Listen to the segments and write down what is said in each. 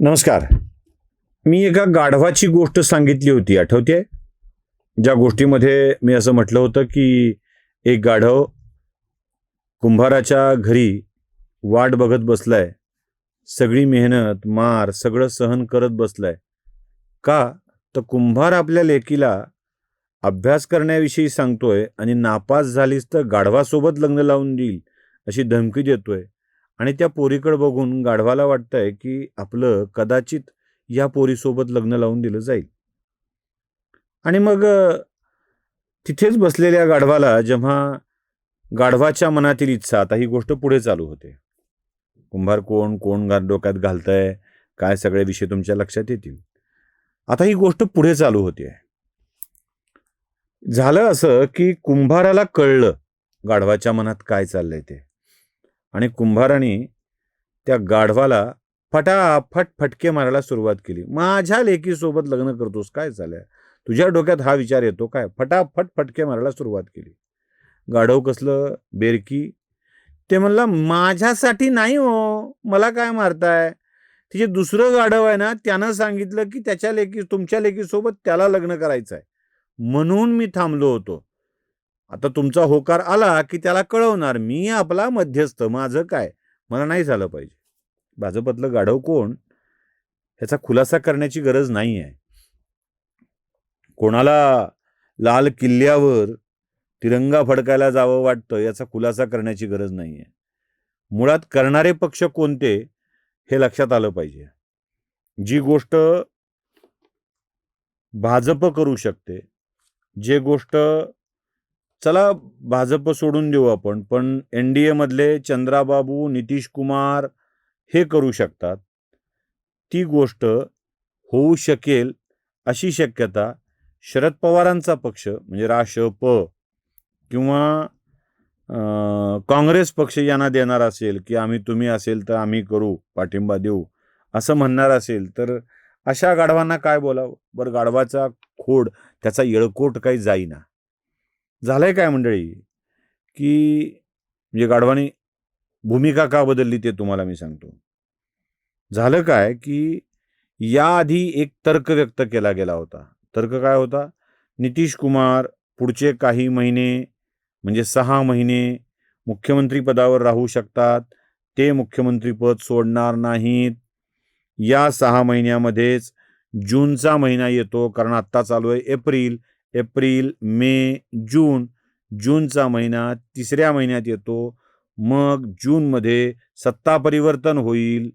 नमस्कार. मी एका गाढवाची गोष्ट सांगितली होती, आठवते? ज्या गोष्टीमध्ये मी असं म्हटलं होतं, की एक गाढव कुंभाराच्या घरी वाट बघत बसलाय. सगळी मेहनत, मार सगळं सहन करत बसलाय. का? तर कुंभार आपल्या लेकीला अभ्यास करण्याविषयी सांगतोय आणि नापास झालीस तर गाढवासोबत लग्न लावून देईल, अशी धमकी देतोय. आणि त्या पोरीकडे बघून गाढवाला वाटतंय, की आपलं कदाचित या पोरीसोबत लग्न लावून दिलं जाईल. आणि मग तिथेच बसलेल्या गाढवाला जेव्हा गाढवाच्या मनातील इच्छा, आता ही गोष्ट पुढे चालू होते. कुंभार कोण, कोण डोक्यात घालतंय, काय सगळे विषय तुमच्या लक्षात येतील. आता ही गोष्ट पुढे चालू होते. झालं असं, की कुंभाराला कळलं गाढवाच्या मनात काय चाललंय ते. आणि कुंभाराने त्या गाढवाला फटाफट फटके मारायला सुरुवात केली. माझ्या लेकीसोबत लग्न करतोस, काय चाललंय? तुझ्या डोक्यात हा विचार येतो काय? फटाफट फटके मारायला सुरुवात केली. गाढव कसलं बेरकी, ते म्हणला माझ्यासाठी नाही हो, मला काय मारताय? तिचे दुसरं गाढव आहे ना, त्यानं सांगितलं की त्याच्या लेकी तुमच्या लेकीसोबत त्याला लग्न करायचं आहे, म्हणून मी थांबलो होतो. आता तुमचा होकार आला की त्याला कळवणार. मी आपला मध्यस्थ, माझं काय, मला नाही झालं पाहिजे. भाजपतलं गाढव कोण, ह्याचा खुलासा करण्याची गरज नाही आहे. कोणाला लाल किल्ल्यावर तिरंगा फडकायला जावं वाटतं, याचा खुलासा करण्याची गरज नाही आहे. मुळात करणारे पक्ष कोणते हे लक्षात आलं पाहिजे. जी गोष्ट भाजप करू शकते, जे गोष्ट चला भाजप सोडून देऊ आपण, पण NDA मधले चंद्राबाबू, नितीश कुमार हे करू शकतात, ती गोष्ट होऊ शकेल अशी शक्यता शरद पवारांचा पक्ष म्हणजे राष्ट्रप किंवा काँग्रेस पक्ष यांना देणार असेल, की आम्ही तुम्ही असेल तर आम्ही करू, पाठिंबा देऊ, असं म्हणणार असेल, तर अशा गाढवांना काय बोलावं बरं? गाढवाचा खोड, त्याचा येळकोट काही जाईना. झालंय काय मंडळी, की म्हणजे गाढवानी भूमिका का बदलली ते तुम्हाला मी सांगतो. झालं काय, की याआधी एक तर्क व्यक्त केला गेला होता. तर्क काय होता? नितीश कुमार पुढचे काही महिने म्हणजे 6 महिने मुख्यमंत्री पदावर राहू शकतात. ते मुख्यमंत्रीपद सोडणार नाहीत. या 6 महिन्यामध्येच जूनचा महिना येतो, कारण आत्ता चालू आहे एप्रिल. एप्रिल, मे, जून. जूनचा महिना 3ऱ्या महिन्यात येतो. मग जूनमध्ये सत्ता परिवर्तन होईल,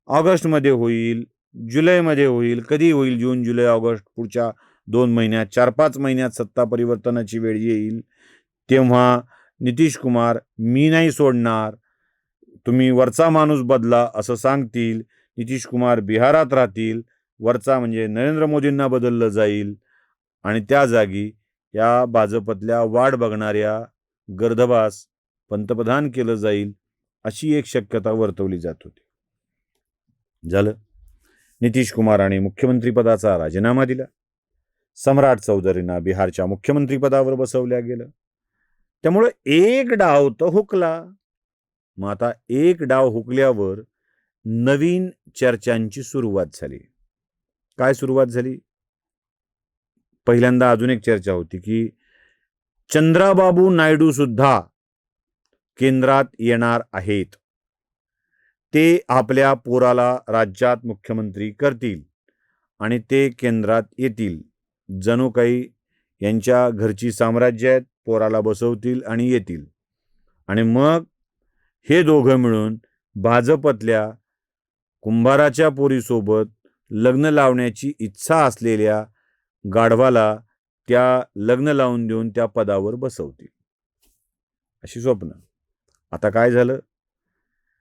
ऑगस्टमध्ये होईल, जुलैमध्ये होईल. कधी होईल? जून, जुलै, ऑगस्ट, पुढच्या 2 महिन्यात, 4-5 महिन्यात सत्ता परिवर्तनाची वेळ येईल. तेव्हा नितीश कुमार मी नाही सोडणार, तुम्ही वरचा माणूस बदला असं सांगतील. नितीश कुमार बिहारात राहतील. वरचा म्हणजे नरेंद्र मोदींना बदललं जाईल आणि त्या जागी या भाजपतल्या वाट बघणाऱ्या गर्दबास पंतप्रधान केलं जाईल, अशी एक शक्यता वर्तवली जात होती. झालं. नितीश कुमारांनी मुख्यमंत्रीपदाचा राजीनामा दिला. सम्राट चौधरींना बिहारच्या मुख्यमंत्रीपदावर बसवल्या गेलं. त्यामुळं एक डाव तर हुकला. मग आता एक डाव हुकल्यावर नवीन चर्चांची सुरुवात झाली. काय सुरुवात झाली? पहिल्यांदा अजून एक चर्चा होती, की चंद्राबाबू नायडू सुद्धा केंद्रात येणार आहेत. ते आपल्या पोराला राज्यात मुख्यमंत्री करतील आणि ते केंद्रात येतील. जणू काही यांच्या घरची साम्राज्य आहेत, पोराला बसवतील आणि येतील. आणि मग हे दोघं मिळून भाजपतल्या कुंभाराच्या पोरीसोबत लग्न लावण्याची इच्छा असलेल्या गाढवाला त्या लग्न लावून देऊन त्या पदावर बसवतील, अशी स्वप्न. आता काय झालं?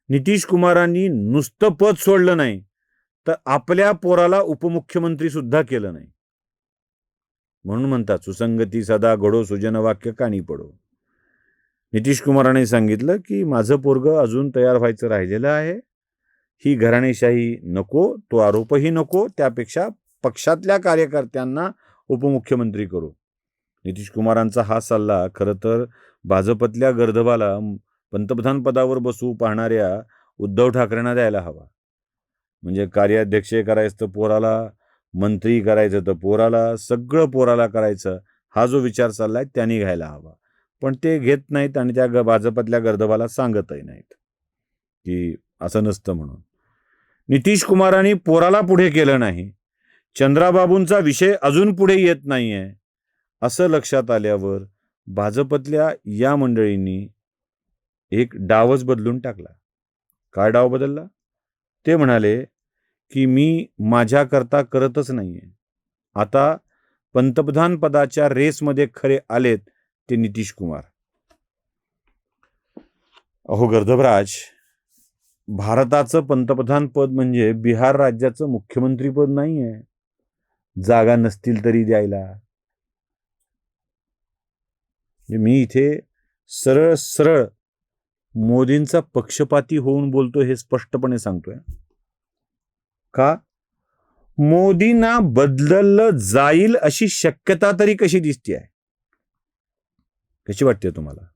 नितीश कुमारांनी नुसतं पद सोडलं नाही, तर आपल्या पोराला उपमुख्यमंत्री सुद्धा केलं नाही. म्हणून म्हणतात, सुसंगती सदा घडो सुजन वाक्य कानी पडो. नितीश कुमारांनी सांगितलं, की माझं पोरगं अजून तयार व्हायचं राहिलेलं आहे. ही घराणेशाही नको, तो आरोपही नको, त्यापेक्षा पक्षातल्या कार्यकर्त्यांना उपमुख्यमंत्री करू. नितीश कुमारांचा हा सल्ला खरं तर भाजपतल्या गर्दबाला पंतप्रधान पदावर बसवू पाहणाऱ्या उद्धव ठाकरेंना द्यायला हवा. म्हणजे कार्याध्यक्ष करायचं तर पोराला, मंत्री करायचं तर पोराला, सगळं पोराला करायचं, हा जो विचार चाललाय त्यांनी घ्यायला हवा. पण ते घेत नाहीत आणि त्या भाजपातल्या गर्दभाला सांगतही नाहीत की असं नसतं म्हणून. नितीश कुमारांनी पोराला पुढे केलं नाही, चंद्राबाबूंचा विषय अजून पुढे येत नाहीये, असं लक्षात आल्यावर भाजपतल्या या मंडळींनी एक डावच बदलून टाकला. काय डाव बदलला? ते म्हणाले की मी माझ्याकरता करतच नाहीये, आता पंतप्रधान पदाच्या रेसमध्ये खरे आलेत ते नितीश कुमार. अहो गर्दभराज, भारताचं पंतप्रधान पद म्हणजे बिहार राज्याचं मुख्यमंत्री पद नाहीये, जागा नसतील तरी द्यायला. मी इथे सरळ सरळ मोदींचा पक्षपाती होऊन बोलतो, हे स्पष्टपणे सांगतोय. का? मोदींना बदललं जाईल अशी शक्यता तरी कशी दिसते आहे? कशी वाटते तुम्हाला?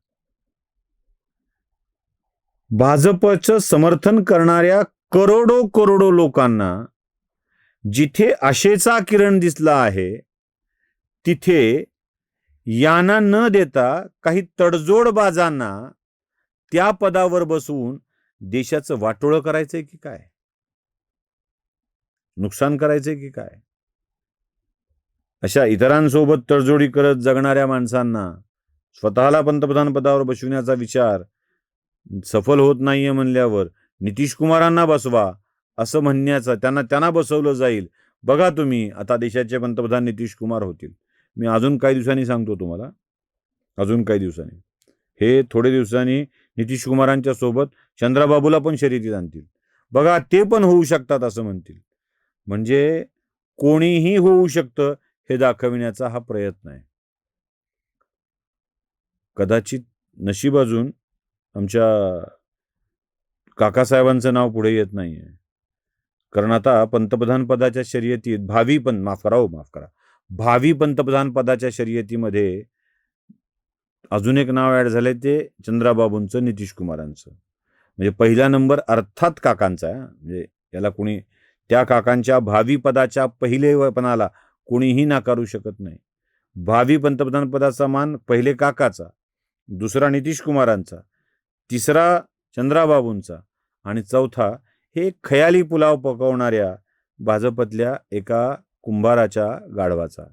भाजपचं समर्थन करणाऱ्या करोडो करोडो लोकांना जिथे आशेचा किरण दिसला आहे, तिथे यांना न देता काही तडजोडबाजांना त्या पदावर बसवून देशाचं वाटोळं करायचंय की काय? नुकसान करायचंय की काय? अशा इतरांसोबत तडजोडी करत जगणाऱ्या माणसांना स्वतःला पंतप्रधान पदावर बसविण्याचा विचार सफल होत नाहीये म्हणल्यावर नितीश कुमारांना बसवा असं म्हणण्याचं, त्यांना बसवलं जाईल. बघा तुम्ही, आता देशाचे पंतप्रधान नितीश कुमार होतील. मी अजून काही दिवसांनी सांगतो तुम्हाला, अजून काही दिवसांनी. हे थोडे दिवसांनी नितीश कुमारांच्या सोबत चंद्राबाबूला पण शर्यतीत आणतील. बघा, ते पण होऊ शकतात असं म्हणतील. म्हणजे कोणीही होऊ शकतं हे दाखविण्याचा हा प्रयत्न आहे. कदाचित नशीब अजून आमच्या काकासाहेबांचं नाव पुढे येत नाहीये, कारण आता पंतप्रधान पदाच्या शर्यतीत भावी पंतप्रधान पदाच्या शर्यतीमध्ये अजून एक नाव ऍड झालंय, ते चंद्राबाबूंचं, नितीश कुमारांचं. म्हणजे पहिला नंबर अर्थात काकांचा आहे. म्हणजे याला कोणी, त्या काकांच्या भावी पदाच्या पहिलेपणाला कोणीही नाकारू शकत नाही. भावी पंतप्रधान पदाचा मान पहिले काकाचा, दुसरा नितीश कुमारांचा, तिसरा चंद्राबाबूंचा आणि चौथा हे खयाली पुलाव पकवणाऱ्या भाजपतल्या एका कुंभाराच्या गाढवाचा.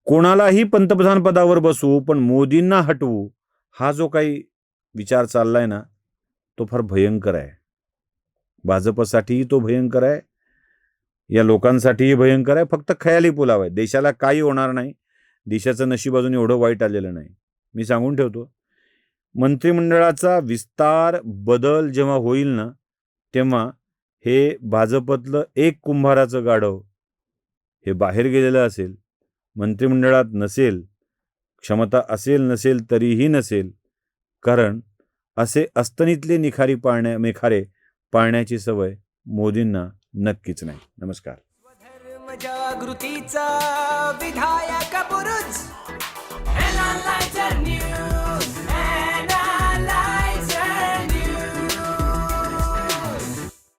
कोणालाही पंतप्रधान पदावर बसवू पण मोदींना हटवू, हा जो काही विचार चाललाय ना, तो फार भयंकर आहे. भाजपसाठीही तो भयंकर आहे, या लोकांसाठीही भयंकर आहे. फक्त खयाली पुलाव आहे. देशाला काही होणार नाही. देशाचं नशीब अजून एवढं वाईट आलेलं नाही. मी सांगून ठेवतो, मंत्रिमंडळाचा विस्तार बदल जेव्हा होईल ना, तेव्हा हे भाजपतलं एक कुंभाराचं गाढव हे बाहेर गेलेलं असेल, मंत्रिमंडळात नसेल, क्षमता असेल नसेल तरीही नसेल, कारण असे अस्तनीतले मेखारे पाळण्याची सवय मोदींना नक्कीच नाही. नमस्कार. जागृतीचा विधायक बुरुज